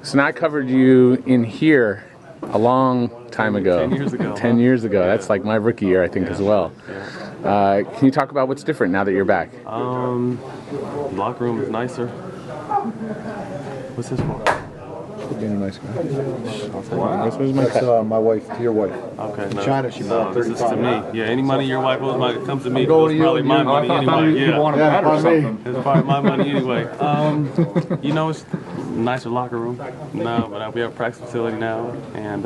So now I covered you in here a long time ago. 10 years ago. 10 years ago. That's like my rookie year, I think, as well. Can you talk about what's different now that you're back? The locker room is nicer. What's this for? Being a nice guy. Wow. Where's my That's cut? my wife, your wife. Okay. In China, she bought this is to 35. me. Yeah, any money your wife owes comes to me. Going It's to probably you. my money anyway. You want a bet or something. It's probably my money anyway. It's nicer locker room. No, but we have a practice facility now, and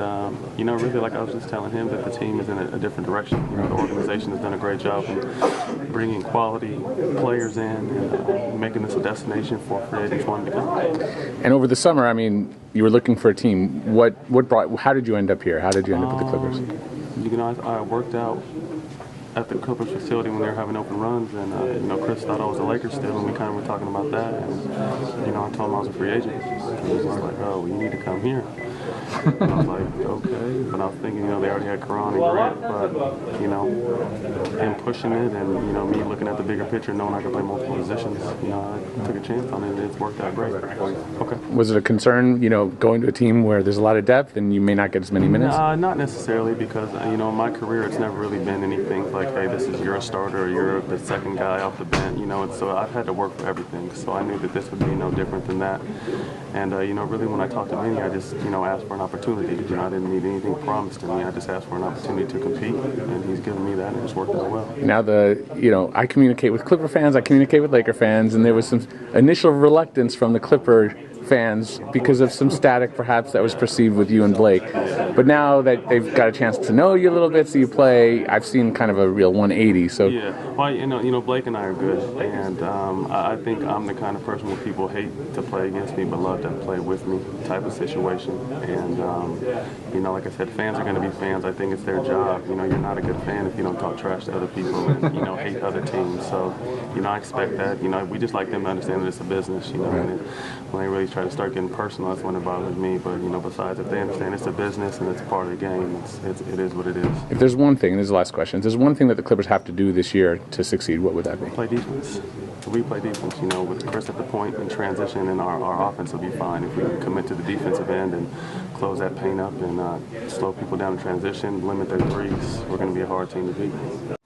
really, like I was just telling him, that the team is in a different direction. The organization has done a great job in bringing quality players in and making this a destination for free agents wanting to come. And over the summer, I mean, you were looking for a team. How did you end up here? How did you end up with the Clippers? I worked out at the Clippers facility when they were having open runs, and Chris thought I was a Lakers still, and we kind of were talking about that, and I told him I was a free agent, and he was just like, oh, well, you need to come here. And I was like, okay, but I was thinking, they already had Karan and Grant, but, him pushing it and, me looking at the bigger picture, knowing I could play multiple positions, I took a chance on it, and it's worked out great. Okay. Was it a concern, going to a team where there's a lot of depth and you may not get as many minutes? Not necessarily, because, in my career, it's never really been anything like, hey, this is your starter or you're the second guy off the bench, and so I've had to work for everything, so I knew that this would be no different than that. And, really, when I talked to Vinny, I just, asked for an opportunity. I didn't need anything promised to me. I just asked for an opportunity to compete, and he's given me that, and it's worked out well. Now, I communicate with Clipper fans, I communicate with Laker fans, and there was some initial reluctance from the Clipper fans because of some static perhaps that was perceived with you and Blake. But now that they've got a chance to know you a little bit, see you play, I've seen kind of a real 180. So yeah, well, Blake and I are good, and I think I'm the kind of person where people hate to play against me but love to play with me type of situation. And like I said, fans are going to be fans. I think it's their job. You're not a good fan if you don't talk trash to other people and hate other teams. So I expect that. We just like them to understand that it's a business. And when they really try to start getting personal, that's when it bothers me. But besides, if they understand it's a business and it's part of the game, it is what it is. If there's one thing, and this is the last question, if there's one thing that the Clippers have to do this year to succeed, what would that be? Play defense. If we play defense, with Chris at the point and transition, and our offense will be fine. If we can commit to the defensive end and close that paint up and slow people down in transition, limit their threes, we're going to be a hard team to beat.